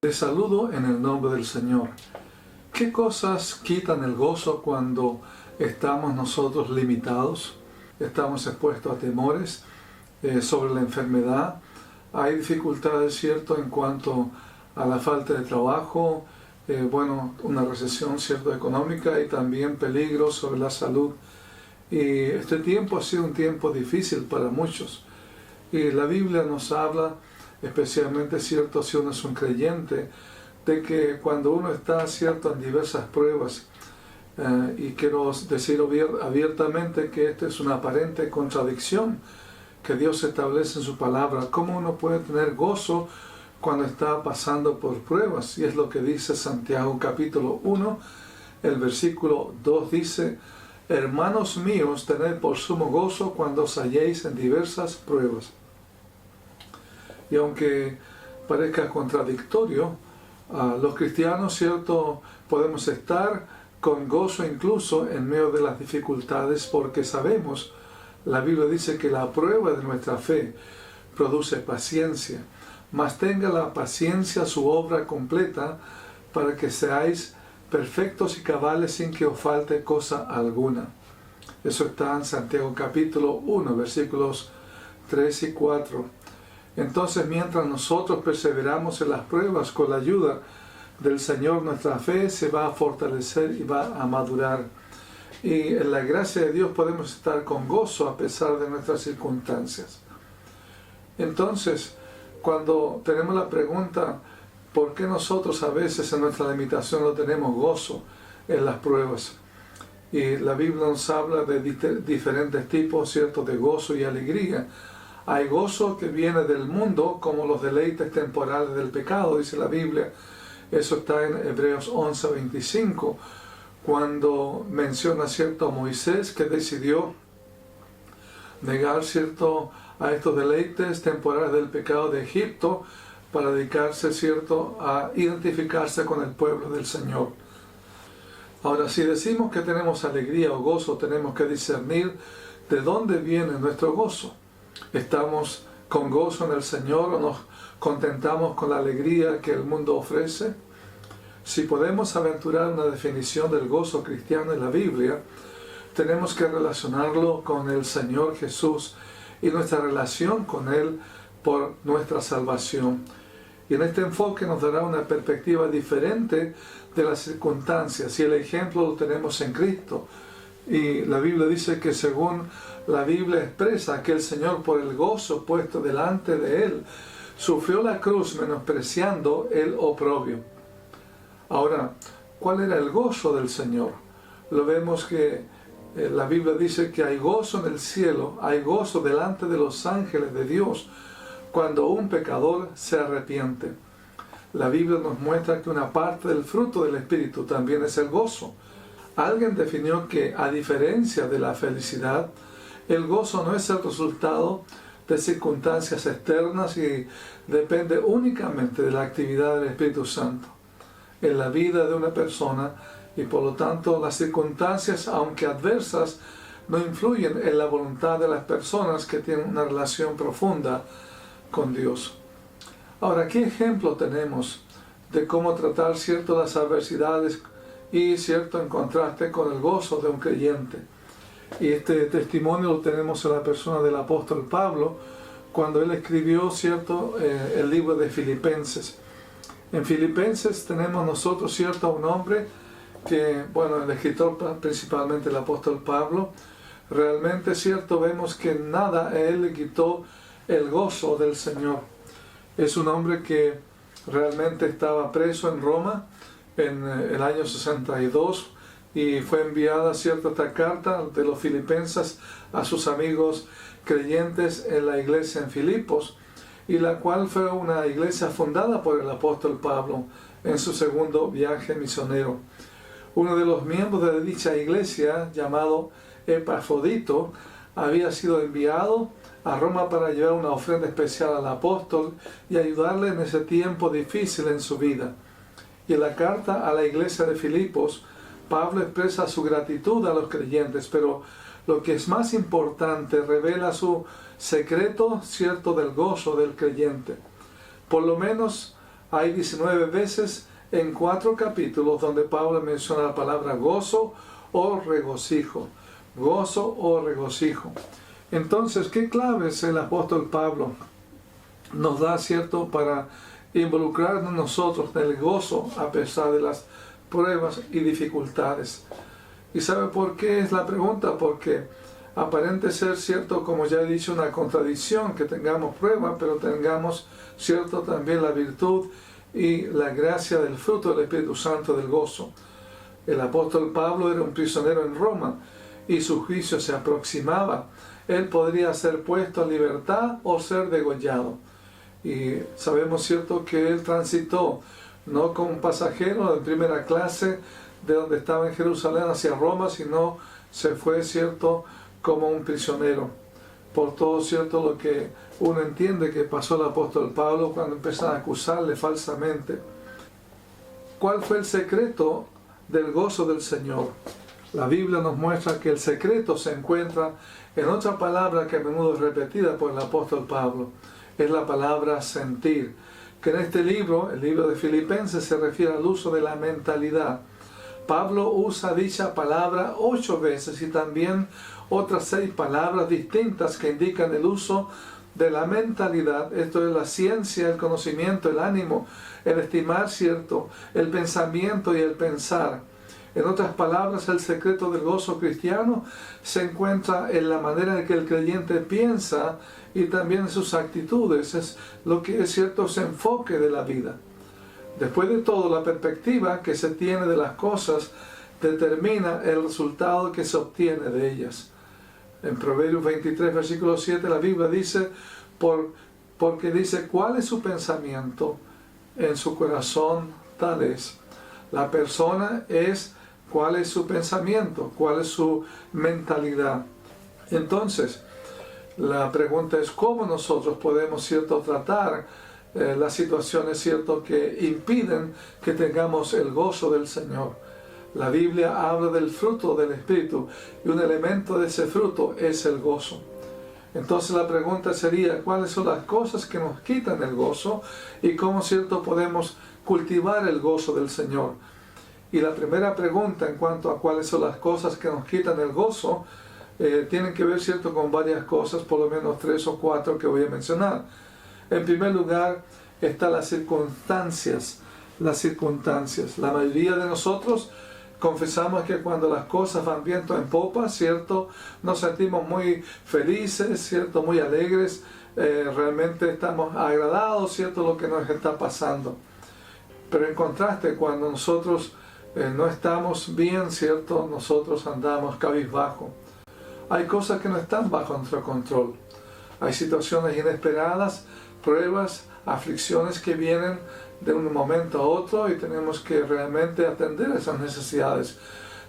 Les saludo en el nombre del Señor. ¿Qué cosas quitan el gozo cuando estamos nosotros limitados? Estamos expuestos a temores sobre la enfermedad. Hay dificultades, ¿cierto?, en cuanto a la falta de trabajo, una recesión, ¿cierto?, económica, y también peligros sobre la salud. Y este tiempo ha sido un tiempo difícil para muchos. Y la Biblia nos habla, especialmente, ¿cierto?, si uno es un creyente, de que cuando uno está, ¿cierto?, en diversas pruebas, y quiero decir abiertamente que esta es una aparente contradicción que Dios establece en su palabra. ¿Cómo uno puede tener gozo cuando está pasando por pruebas? Y es lo que dice Santiago capítulo 1, el versículo 2 dice: hermanos míos, tened por sumo gozo cuando os halléis en diversas pruebas. Y aunque parezca contradictorio, los cristianos, ¿cierto?, podemos estar con gozo incluso en medio de las dificultades, porque sabemos, la Biblia dice que la prueba de nuestra fe produce paciencia, mas tenga la paciencia su obra completa, para que seáis perfectos y cabales sin que os falte cosa alguna. Eso está en Santiago capítulo 1, versículos 3 y 4. Entonces, mientras nosotros perseveramos en las pruebas, con la ayuda del Señor, nuestra fe se va a fortalecer y va a madurar. Y en la gracia de Dios podemos estar con gozo a pesar de nuestras circunstancias. Entonces, cuando tenemos la pregunta, ¿por qué nosotros a veces en nuestra limitación no tenemos gozo en las pruebas? Y la Biblia nos habla de diferentes tipos, ¿cierto?, de gozo y alegría. Hay gozo que viene del mundo, como los deleites temporales del pecado, dice la Biblia. Eso está en Hebreos 11:25, cuando menciona, ¿cierto?, a Moisés, que decidió negar, ¿cierto?, a estos deleites temporales del pecado de Egipto, para dedicarse, ¿cierto?, a identificarse con el pueblo del Señor. Ahora, si decimos que tenemos alegría o gozo, tenemos que discernir de dónde viene nuestro gozo. ¿Estamos con gozo en el Señor o nos contentamos con la alegría que el mundo ofrece? Si podemos aventurar una definición del gozo cristiano en la Biblia, tenemos que relacionarlo con el Señor Jesús y nuestra relación con Él por nuestra salvación. Y en este enfoque nos dará una perspectiva diferente de las circunstancias, y el ejemplo lo tenemos en Cristo. Y la Biblia dice que, según la Biblia expresa, que el Señor, por el gozo puesto delante de Él, sufrió la cruz, menospreciando el oprobio. Ahora, ¿cuál era el gozo del Señor? Lo vemos que la Biblia dice que hay gozo en el cielo, hay gozo delante de los ángeles de Dios, cuando un pecador se arrepiente. La Biblia nos muestra que una parte del fruto del Espíritu también es el gozo. Alguien definió que, a diferencia de la felicidad, el gozo no es el resultado de circunstancias externas y depende únicamente de la actividad del Espíritu Santo en la vida de una persona, y por lo tanto las circunstancias, aunque adversas, no influyen en la voluntad de las personas que tienen una relación profunda con Dios. Ahora, ¿qué ejemplo tenemos de cómo tratar, ¿cierto?, las adversidades y, ¿cierto?, en contraste con el gozo de un creyente? Y este testimonio lo tenemos en la persona del apóstol Pablo, cuando él escribió, ¿cierto?, el libro de Filipenses. En Filipenses tenemos nosotros, ¿cierto?, a un hombre que, el escritor, principalmente el apóstol Pablo, realmente, ¿cierto?, vemos que nada a él le quitó el gozo del Señor. Es un hombre que realmente estaba preso en Roma en el año 62, y fue enviada, ¿cierto?, esta carta de los filipenses a sus amigos creyentes en la iglesia en Filipos, y la cual fue una iglesia fundada por el apóstol Pablo en su segundo viaje misionero. Uno de los miembros de dicha iglesia, llamado Epafrodito, había sido enviado a Roma para llevar una ofrenda especial al apóstol y ayudarle en ese tiempo difícil en su vida. Y en la carta a la iglesia de Filipos, Pablo expresa su gratitud a los creyentes, pero lo que es más importante, revela su secreto, ¿cierto?, del gozo del creyente. Por lo menos Hay 19 veces en 4 capítulos donde Pablo menciona la palabra gozo o regocijo. Gozo o regocijo. Entonces, ¿qué claves el apóstol Pablo nos da, cierto, para involucrarnos nosotros en el gozo a pesar de las pruebas y dificultades? ¿Y sabe por qué es la pregunta? Porque aparente ser, cierto, como ya he dicho, una contradicción, que tengamos prueba, pero tengamos, cierto, también la virtud y la gracia del fruto del Espíritu Santo del gozo. El apóstol Pablo era un prisionero en Roma y su juicio se aproximaba. Él podría ser puesto en libertad o ser degollado. Y sabemos, cierto, que él transitó no como un pasajero de primera clase de donde estaba en Jerusalén hacia Roma, sino se fue, cierto, como un prisionero. Por todo, cierto, lo que uno entiende que pasó el apóstol Pablo cuando empezaron a acusarle falsamente. ¿Cuál fue el secreto del gozo del Señor? La Biblia nos muestra que el secreto se encuentra en otra palabra que a menudo es repetida por el apóstol Pablo. Es la palabra sentir, que en este libro, el libro de Filipenses, se refiere al uso de la mentalidad. Pablo usa dicha palabra 8 veces y también otras 6 palabras distintas que indican el uso de la mentalidad. Esto es la ciencia, el conocimiento, el ánimo, el estimar, cierto, el pensamiento y el pensar. En otras palabras, el secreto del gozo cristiano se encuentra en la manera en que el creyente piensa y también en sus actitudes. Es lo que es, cierto, ese enfoque de la vida. Después de todo, la perspectiva que se tiene de las cosas determina el resultado que se obtiene de ellas. En Proverbios 23, versículo 7, la Biblia dice, porque dice, ¿cuál es su pensamiento? En su corazón tal es. La persona es cuál es su pensamiento, cuál es su mentalidad. Entonces, la pregunta es cómo nosotros podemos, cierto, tratar las situaciones, cierto, que impiden que tengamos el gozo del Señor. La Biblia habla del fruto del Espíritu y un elemento de ese fruto es el gozo. Entonces la pregunta sería, ¿cuáles son las cosas que nos quitan el gozo y cómo, cierto, podemos cultivar el gozo del Señor? Y la primera pregunta en cuanto a cuáles son las cosas que nos quitan el gozo, tienen que ver, cierto, con varias cosas, por lo menos 3 o 4 que voy a mencionar. En primer lugar, están las circunstancias. Las circunstancias. La mayoría de nosotros confesamos que cuando las cosas van viento en popa, cierto, nos sentimos muy felices, cierto, muy alegres, realmente estamos agradados, cierto, lo que nos está pasando. Pero en contraste, cuando nosotros no estamos bien, cierto, nosotros andamos cabizbajo. Hay cosas que no están bajo nuestro control. Hay situaciones inesperadas, pruebas, aflicciones que vienen de un momento a otro y tenemos que realmente atender esas necesidades.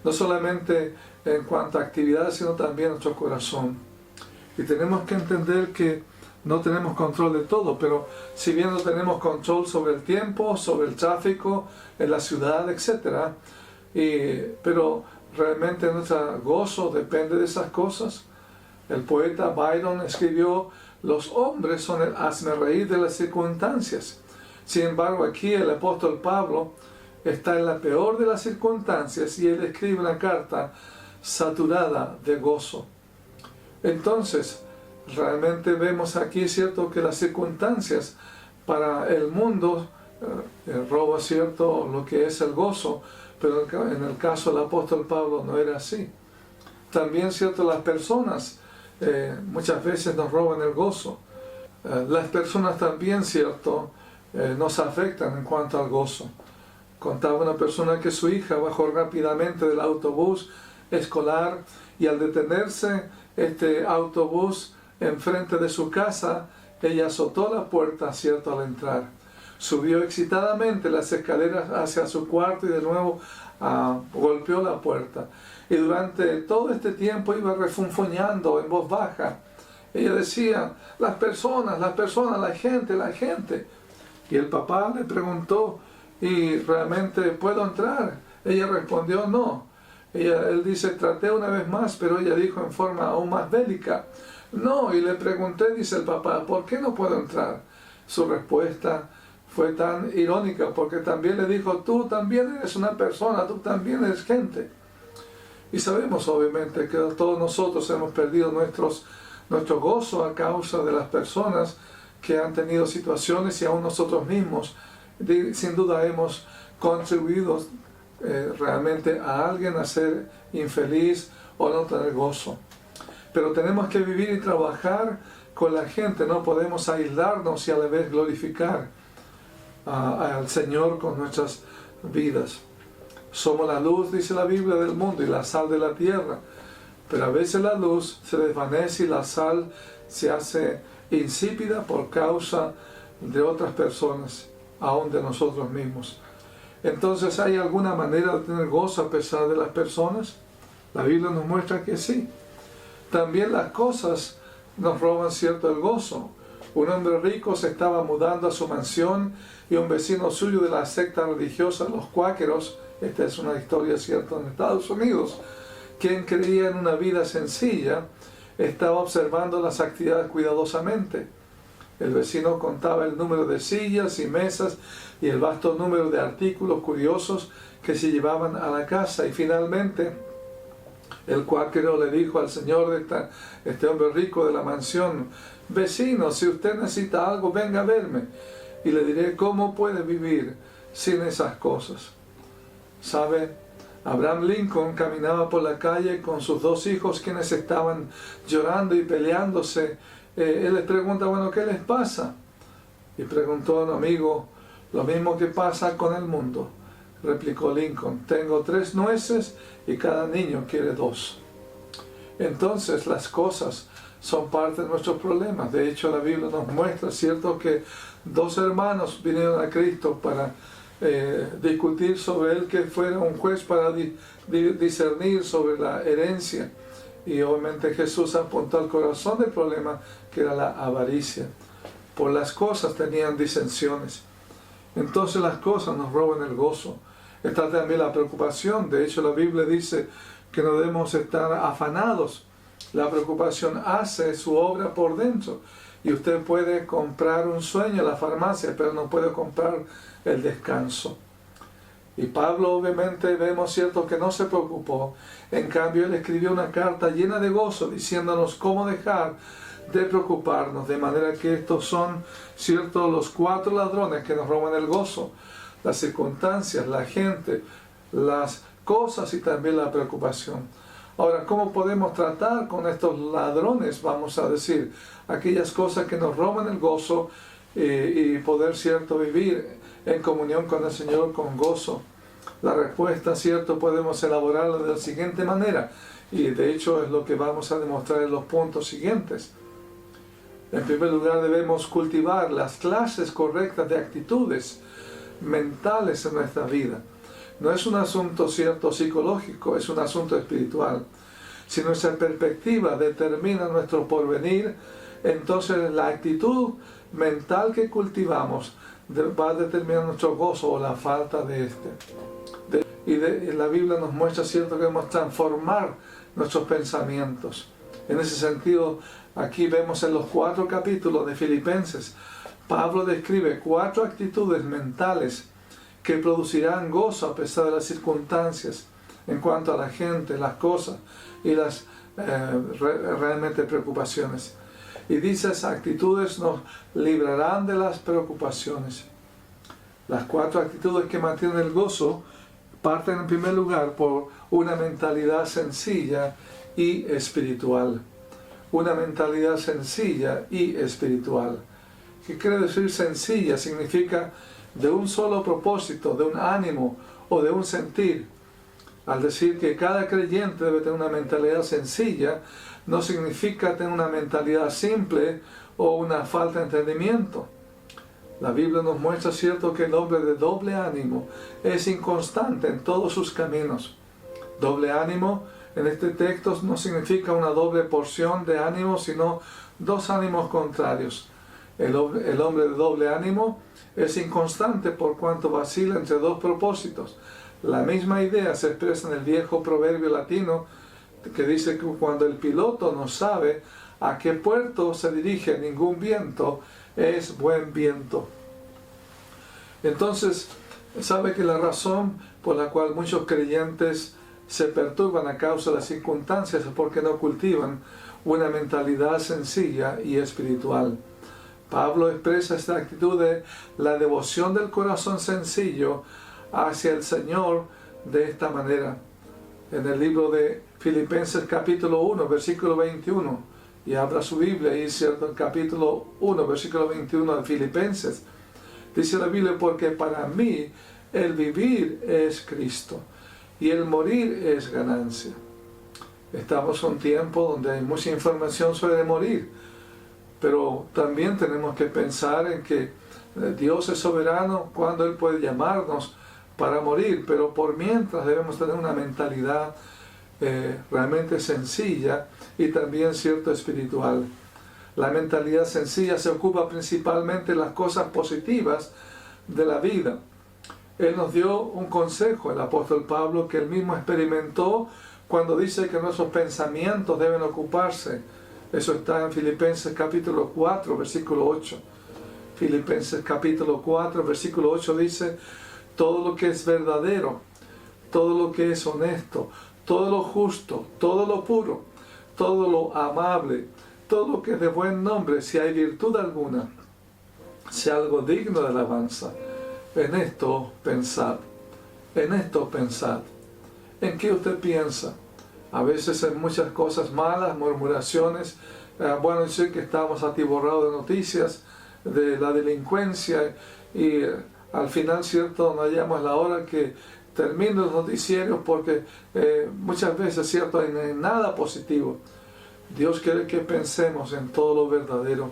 No solamente en cuanto a actividades, sino también en nuestro corazón. Y tenemos que entender que no tenemos control de todo, pero si bien no tenemos control sobre el tiempo, sobre el tráfico, en la ciudad, etc., pero realmente nuestro gozo depende de esas cosas. El poeta Byron escribió, los hombres son el hazmerreír de las circunstancias. Sin embargo, aquí el apóstol Pablo está en la peor de las circunstancias y él escribe una carta saturada de gozo. Entonces, realmente vemos aquí, cierto, que las circunstancias para el mundo roba, cierto, lo que es el gozo, pero en el caso del apóstol Pablo no era así. También, cierto, las personas muchas veces nos roban el gozo. Las personas también, cierto, nos afectan en cuanto al gozo. Contaba una persona que su hija bajó rápidamente del autobús escolar y al detenerse este autobús enfrente de su casa, ella azotó la puerta, cierto, al entrar. Subió excitadamente las escaleras hacia su cuarto y de nuevo golpeó la puerta. Y durante todo este tiempo iba refunfuñando en voz baja. Ella decía, las personas, la gente. Y el papá le preguntó, ¿y realmente puedo entrar? Ella respondió, no. Él dice, traté una vez más, pero ella dijo en forma aún más bélica, no. Y le pregunté, dice el papá, ¿por qué no puedo entrar? Su respuesta fue tan irónica porque también le dijo, tú también eres una persona, tú también eres gente. Y sabemos obviamente que todos nosotros hemos perdido nuestro gozo a causa de las personas que han tenido situaciones y aún nosotros mismos sin duda hemos contribuido realmente a alguien a ser infeliz o no tener gozo. Pero tenemos que vivir y trabajar con la gente, no podemos aislarnos y a la vez glorificar al Señor con nuestras vidas. Somos la luz, dice la Biblia, del mundo y la sal de la tierra. Pero a veces la luz se desvanece y la sal se hace insípida por causa de otras personas, aún de nosotros mismos. Entonces, ¿hay alguna manera de tener gozo a pesar de las personas? La Biblia nos muestra que sí. También las cosas nos roban cierto el gozo. Un hombre rico se estaba mudando a su mansión y un vecino suyo de la secta religiosa, los cuáqueros, esta es una historia cierta en Estados Unidos, quien creía en una vida sencilla, estaba observando las actividades cuidadosamente. El vecino contaba el número de sillas y mesas y el vasto número de artículos curiosos que se llevaban a la casa. Y finalmente, el cuáquero le dijo al señor de este hombre rico de la mansión, vecino, si usted necesita algo, venga a verme y le diré cómo puede vivir sin esas cosas. ¿Sabe? Abraham Lincoln caminaba por la calle con sus dos hijos quienes estaban llorando y peleándose. Él les pregunta, bueno, ¿qué les pasa? Y preguntó a un amigo, lo mismo que pasa con el mundo. Replicó Lincoln, tengo 3 nueces y cada niño quiere 2. Entonces las cosas son parte de nuestros problemas. De hecho, la Biblia nos muestra, cierto, que 2 hermanos vinieron a Cristo para discutir sobre él, que fuera un juez para discernir sobre la herencia. Y obviamente Jesús apuntó al corazón del problema, que era la avaricia. Por las cosas tenían disensiones. Entonces las cosas nos roban el gozo. Está también la preocupación. De hecho, la Biblia dice que no debemos estar afanados. La preocupación hace su obra por dentro. Y usted puede comprar un sueño en la farmacia, pero no puede comprar el descanso. Y Pablo obviamente vemos cierto que no se preocupó. En cambio, él escribió una carta llena de gozo, diciéndonos cómo dejar de preocuparnos. De manera que estos son ciertos los 4 ladrones que nos roban el gozo. Las circunstancias, la gente, las cosas y también la preocupación. Ahora, ¿cómo podemos tratar con estos ladrones? Vamos a decir, aquellas cosas que nos roban el gozo y poder, cierto, vivir en comunión con el Señor con gozo. La respuesta, cierto, podemos elaborarla de la siguiente manera, y de hecho es lo que vamos a demostrar en los puntos siguientes. En primer lugar, debemos cultivar las clases correctas de actitudes mentales en nuestra vida. No es un asunto, cierto, psicológico, es un asunto espiritual. Si nuestra perspectiva determina nuestro porvenir, entonces la actitud mental que cultivamos va a determinar nuestro gozo o la falta de este. Y la Biblia nos muestra, cierto, que debemos transformar nuestros pensamientos. En ese sentido, aquí vemos en los 4 capítulos de Filipenses, Pablo describe 4 actitudes mentales que producirán gozo a pesar de las circunstancias en cuanto a la gente, las cosas y las realmente preocupaciones. Y dice, esas actitudes nos librarán de las preocupaciones. Las 4 actitudes que mantienen el gozo parten en primer lugar por una mentalidad sencilla y espiritual. Una mentalidad sencilla y espiritual. ¿Qué quiere decir sencilla? Significa de un solo propósito, de un ánimo o de un sentir. Al decir que cada creyente debe tener una mentalidad sencilla, no significa tener una mentalidad simple o una falta de entendimiento. La Biblia nos muestra, cierto, que el hombre de doble ánimo es inconstante en todos sus caminos. Doble ánimo en este texto no significa una doble porción de ánimo, sino 2 ánimos contrarios. El hombre de doble ánimo es inconstante por cuanto vacila entre 2 propósitos. La misma idea se expresa en el viejo proverbio latino que dice que cuando el piloto no sabe a qué puerto se dirige ningún viento, es buen viento. Entonces, sabe que la razón por la cual muchos creyentes se perturban a causa de las circunstancias es porque no cultivan una mentalidad sencilla y espiritual. Pablo expresa esta actitud de la devoción del corazón sencillo hacia el Señor de esta manera. En el libro de Filipenses capítulo 1, versículo 21, y abra su Biblia ahí, ¿cierto? El capítulo 1, versículo 21 de Filipenses. Dice la Biblia, porque para mí el vivir es Cristo y el morir es ganancia. Estamos en un tiempo donde hay mucha información sobre morir, pero también tenemos que pensar en que Dios es soberano cuando Él puede llamarnos para morir, pero por mientras debemos tener una mentalidad realmente sencilla y también cierto espiritual. La mentalidad sencilla se ocupa principalmente de las cosas positivas de la vida. Él nos dio un consejo, el apóstol Pablo, que él mismo experimentó cuando dice que nuestros pensamientos deben ocuparse. Eso está en Filipenses capítulo 4, versículo 8. Filipenses capítulo 4, versículo 8 dice: todo lo que es verdadero, todo lo que es honesto, todo lo justo, todo lo puro, todo lo amable, todo lo que es de buen nombre, si hay virtud alguna, si algo digno de alabanza, en esto pensad. En esto pensad. ¿En qué usted piensa? A veces en muchas cosas malas, murmuraciones. Bueno, sé que estamos atiborrados de noticias de la delincuencia y al final, cierto, no hallamos la hora que terminen los noticieros porque muchas veces, cierto, no hay nada positivo. Dios quiere que pensemos en todo lo verdadero,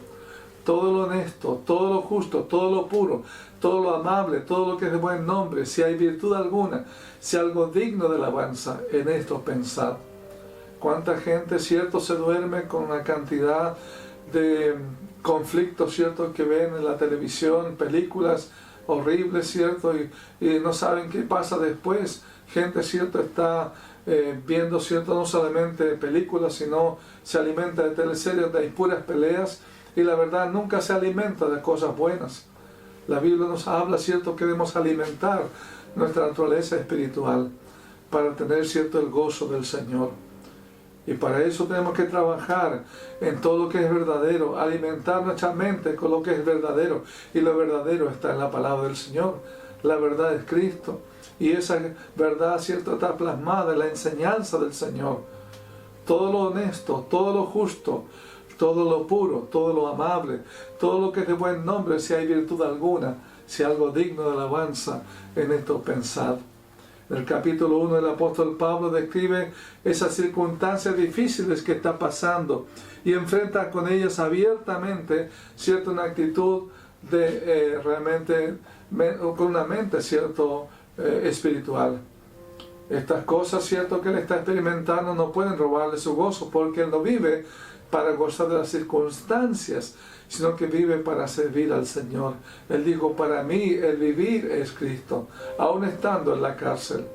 todo lo honesto, todo lo justo, todo lo puro, todo lo amable, todo lo que es de buen nombre, si hay virtud alguna, si algo digno de alabanza, en esto pensad. ¿Cuánta gente, cierto, se duerme con una cantidad de conflictos, cierto, que ven en la televisión, películas horribles, cierto, y no saben qué pasa después? Gente, cierto, está viendo, cierto, no solamente películas, sino se alimenta de teleseries donde hay puras peleas, y la verdad nunca se alimenta de cosas buenas. La Biblia nos habla, cierto, que debemos alimentar nuestra naturaleza espiritual para tener, cierto, el gozo del Señor. Y para eso tenemos que trabajar en todo lo que es verdadero, alimentar nuestra mente con lo que es verdadero. Y lo verdadero está en la palabra del Señor. La verdad es Cristo. Y esa verdad, cierto, está plasmada en la enseñanza del Señor. Todo lo honesto, todo lo justo, todo lo puro, todo lo amable, todo lo que es de buen nombre, si hay virtud alguna, si algo digno de alabanza, en esto pensad. En el capítulo 1 el apóstol Pablo describe esas circunstancias difíciles que está pasando y enfrenta con ellas abiertamente, cierto, una actitud de realmente con una mente, cierto, espiritual. Estas cosas, cierto, que él está experimentando no pueden robarle su gozo, porque él no vive para gozar de las circunstancias, sino que vive para servir al Señor. Él dijo: para mí el vivir es Cristo, aún estando en la cárcel.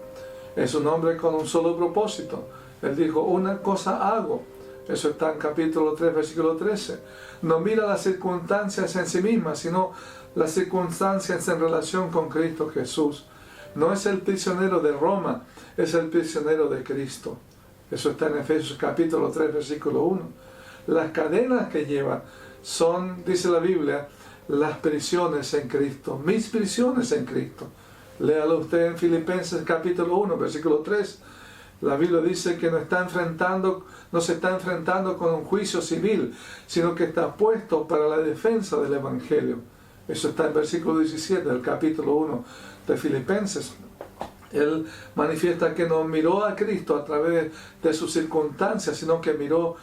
Es un hombre con un solo propósito. Él dijo: una cosa hago. Eso está en capítulo 3, versículo 13. No mira las circunstancias en sí mismas, sino las circunstancias en relación con Cristo Jesús. No es el prisionero de Roma, es el prisionero de Cristo. Eso está en Efesios capítulo 3, versículo 1. Las cadenas que lleva son, dice la Biblia, las prisiones en Cristo, mis prisiones en Cristo. Léalo usted en Filipenses capítulo 1, versículo 3. La Biblia dice que no se está enfrentando con un juicio civil, sino que está puesto para la defensa del Evangelio. Eso está en versículo 17 del capítulo 1 de Filipenses. Él manifiesta que no miró a Cristo a través de sus circunstancias, sino que miró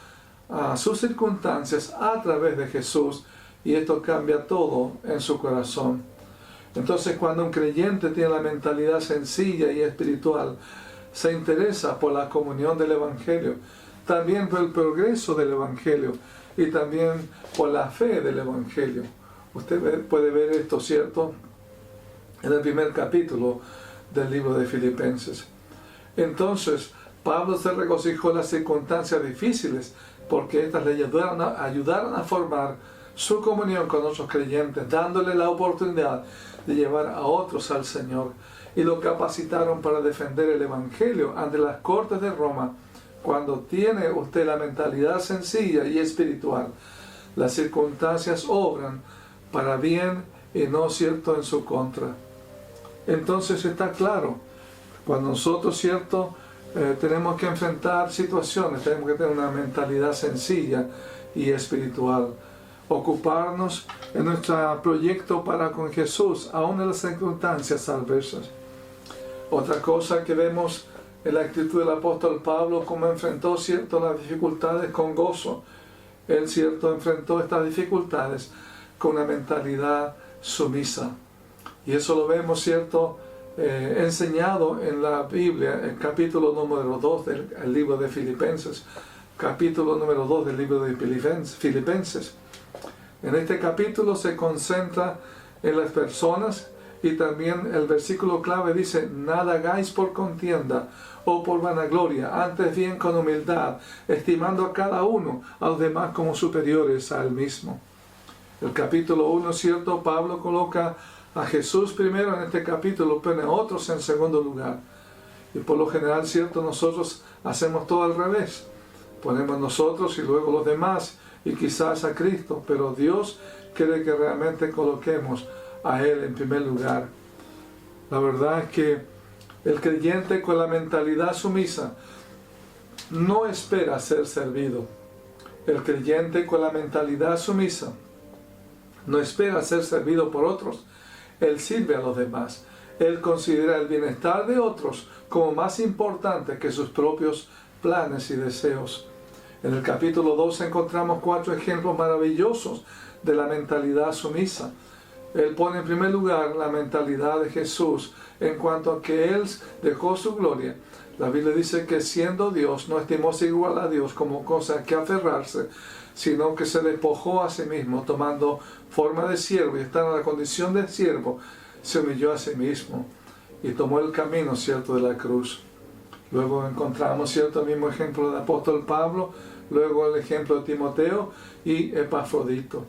a sus circunstancias a través de Jesús, y esto cambia todo en su corazón. Entonces, cuando un creyente tiene la mentalidad sencilla y espiritual, se interesa por la comunión del Evangelio, también por el progreso del Evangelio y también por la fe del Evangelio. Usted puede ver esto, ¿cierto?, en el primer capítulo del libro de Filipenses. Entonces, Pablo se regocijó en las circunstancias difíciles, porque estas le ayudaron a formar su comunión con otros creyentes, dándole la oportunidad de llevar a otros al Señor, y lo capacitaron para defender el Evangelio ante las cortes de Roma. Cuando tiene usted la mentalidad sencilla y espiritual, las circunstancias obran para bien y no cierto en su contra. Entonces está claro, cuando nosotros tenemos que enfrentar situaciones, tenemos que tener una mentalidad sencilla y espiritual. Ocuparnos en nuestro proyecto para con Jesús, aún en las circunstancias adversas. Otra cosa que vemos en la actitud del apóstol Pablo, cómo enfrentó las dificultades con gozo. Él enfrentó estas dificultades con una mentalidad sumisa. Y eso lo vemos, enseñado en la Biblia, en el capítulo número 2 del libro de Filipenses. Capítulo número 2 del libro de Filipenses. En este capítulo se concentra en las personas, y también el versículo clave dice: nada hagáis por contienda o por vanagloria, antes bien con humildad, estimando a cada uno a los demás como superiores a él mismo. El capítulo 1, Pablo coloca a Jesús primero en este capítulo, pone a otros en segundo lugar. Y por lo general, nosotros hacemos todo al revés. Ponemos nosotros y luego los demás, y quizás a Cristo, pero Dios quiere que realmente coloquemos a Él en primer lugar. La verdad es que el creyente con la mentalidad sumisa no espera ser servido. El creyente con la mentalidad sumisa no espera ser servido por otros. Él sirve a los demás. Él considera el bienestar de otros como más importante que sus propios planes y deseos. En el capítulo 2 encontramos 4 ejemplos maravillosos de la mentalidad sumisa. Él pone en primer lugar la mentalidad de Jesús en cuanto a que Él dejó su gloria. La Biblia dice que siendo Dios no estimóse igual a Dios como cosa que aferrarse, sino que se despojó a sí mismo, tomando forma de siervo, y estando en la condición de siervo, se humilló a sí mismo y tomó el camino, de la cruz. Luego encontramos, el mismo ejemplo del apóstol Pablo, luego el ejemplo de Timoteo y Epafrodito.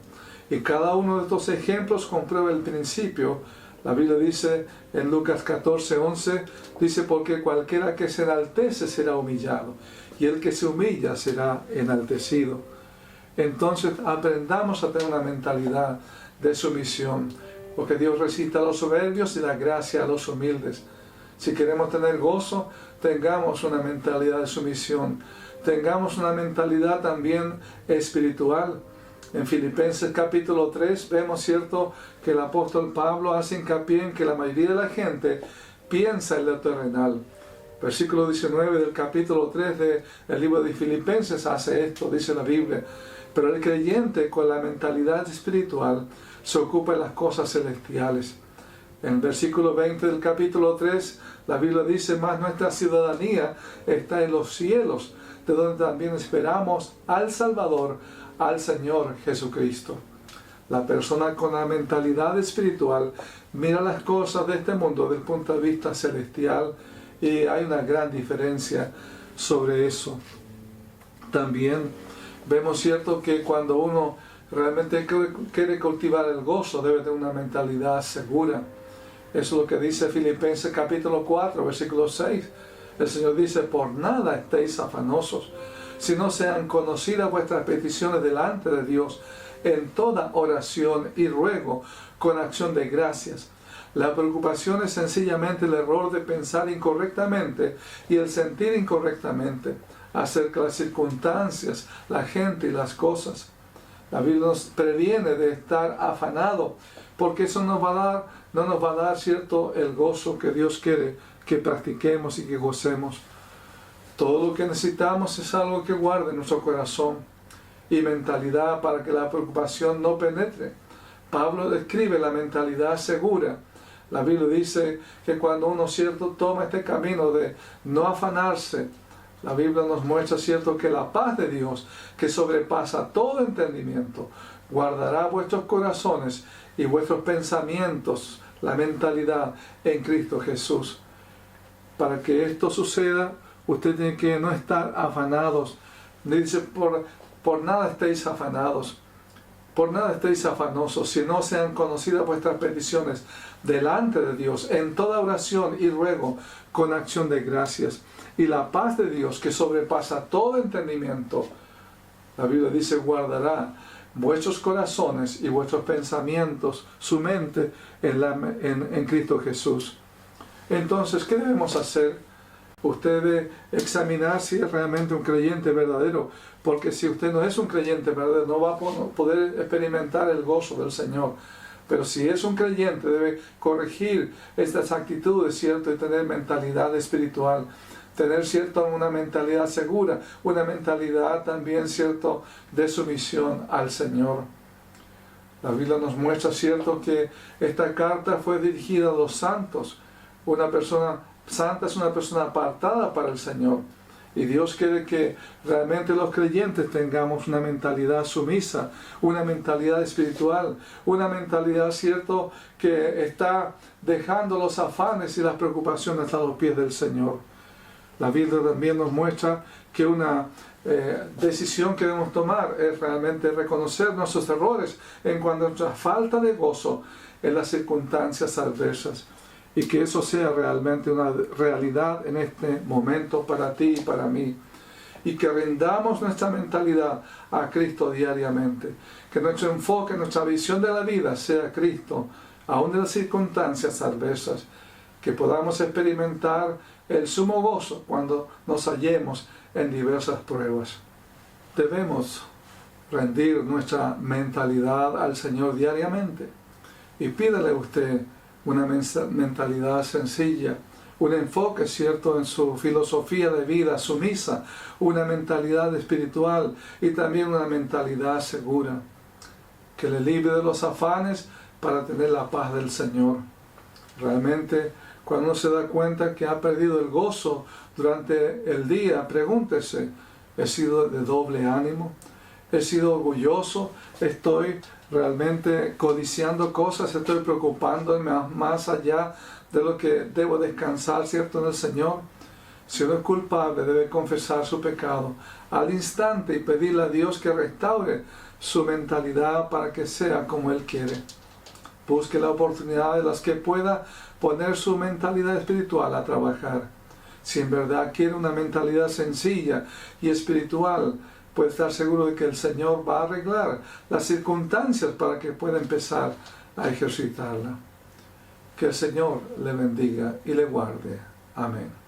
Y cada uno de estos ejemplos comprueba el principio. La Biblia dice en Lucas 14:11, dice: porque cualquiera que se enaltece será humillado, y el que se humilla será enaltecido. Entonces aprendamos a tener una mentalidad de sumisión, porque Dios resiste a los soberbios y da gracia a los humildes. Si queremos tener gozo, tengamos una mentalidad de sumisión, tengamos una mentalidad también espiritual. En Filipenses capítulo 3 vemos, que el apóstol Pablo hace hincapié en que la mayoría de la gente piensa en lo terrenal. Versículo 19 del capítulo 3 del libro de Filipenses hace esto, dice la Biblia: pero el creyente con la mentalidad espiritual se ocupa de las cosas celestiales. En el versículo 20 del capítulo 3, la Biblia dice: mas nuestra ciudadanía está en los cielos, de donde también esperamos al Salvador, al Señor Jesucristo. La persona con la mentalidad espiritual mira las cosas de este mundo desde el punto de vista celestial, y hay una gran diferencia sobre eso. También vemos, que cuando uno realmente quiere cultivar el gozo, debe tener una mentalidad segura. Eso es lo que dice Filipenses capítulo 4, versículo 6. El Señor dice: por nada estéis afanosos, sino sean conocidas vuestras peticiones delante de Dios en toda oración y ruego con acción de gracias. La preocupación es sencillamente el error de pensar incorrectamente y el sentir incorrectamente acerca de las circunstancias, la gente y las cosas. La Biblia nos previene de estar afanado, porque eso no nos va a dar el gozo que Dios quiere que practiquemos y que gocemos. Todo lo que necesitamos es algo que guarde nuestro corazón y mentalidad para que la preocupación no penetre. Pablo describe la mentalidad segura. La Biblia dice que cuando uno toma este camino de no afanarse, la Biblia nos muestra que la paz de Dios, que sobrepasa todo entendimiento, guardará vuestros corazones y vuestros pensamientos, la mentalidad en Cristo Jesús. Para que esto suceda, usted tiene que no estar afanados. Dice: por nada estéis afanados. Por nada estéis afanosos, si no sean conocidas vuestras peticiones delante de Dios, en toda oración y ruego, con acción de gracias. Y la paz de Dios, que sobrepasa todo entendimiento, la Biblia dice, guardará vuestros corazones y vuestros pensamientos, su mente, en Cristo Jesús. Entonces, ¿qué debemos hacer? Usted debe examinar si es realmente un creyente verdadero, porque si usted no es un creyente verdadero, no va a poder experimentar el gozo del Señor. Pero si es un creyente, debe corregir estas actitudes, ¿cierto? Y tener mentalidad espiritual, tener, ¿cierto?, una mentalidad segura, una mentalidad también, ¿cierto?, de sumisión al Señor. La Biblia nos muestra, ¿cierto?, que esta carta fue dirigida a los santos. Una persona santa es una persona apartada para el Señor. Y Dios quiere que realmente los creyentes tengamos una mentalidad sumisa, una mentalidad espiritual, una mentalidad, ¿cierto?, que está dejando los afanes y las preocupaciones a los pies del Señor. La Biblia también nos muestra que una decisión que debemos tomar es realmente reconocer nuestros errores en cuanto a nuestra falta de gozo en las circunstancias adversas. Y que eso sea realmente una realidad en este momento para ti y para mí. Y que rendamos nuestra mentalidad a Cristo diariamente. Que nuestro enfoque, nuestra visión de la vida sea Cristo, aun en las circunstancias adversas. Que podamos experimentar el sumo gozo cuando nos hallemos en diversas pruebas. Debemos rendir nuestra mentalidad al Señor diariamente. Y pídale usted una mentalidad sencilla, un enfoque, ¿cierto?, en su filosofía de vida sumisa, una mentalidad espiritual y también una mentalidad segura, que le libre de los afanes para tener la paz del Señor. Realmente, cuando uno se da cuenta que ha perdido el gozo durante el día, pregúntese, ¿he sido de doble ánimo? ¿He sido orgulloso? ¿Estoy realmente codiciando cosas? ¿Estoy preocupándome más allá de lo que debo descansar, ¿cierto?, en el Señor? Si uno es culpable, debe confesar su pecado al instante y pedirle a Dios que restaure su mentalidad para que sea como Él quiere. Busque la oportunidad de las que pueda poner su mentalidad espiritual a trabajar. Si en verdad quiere una mentalidad sencilla y espiritual, puede estar seguro de que el Señor va a arreglar las circunstancias para que pueda empezar a ejercitarla. Que el Señor le bendiga y le guarde. Amén.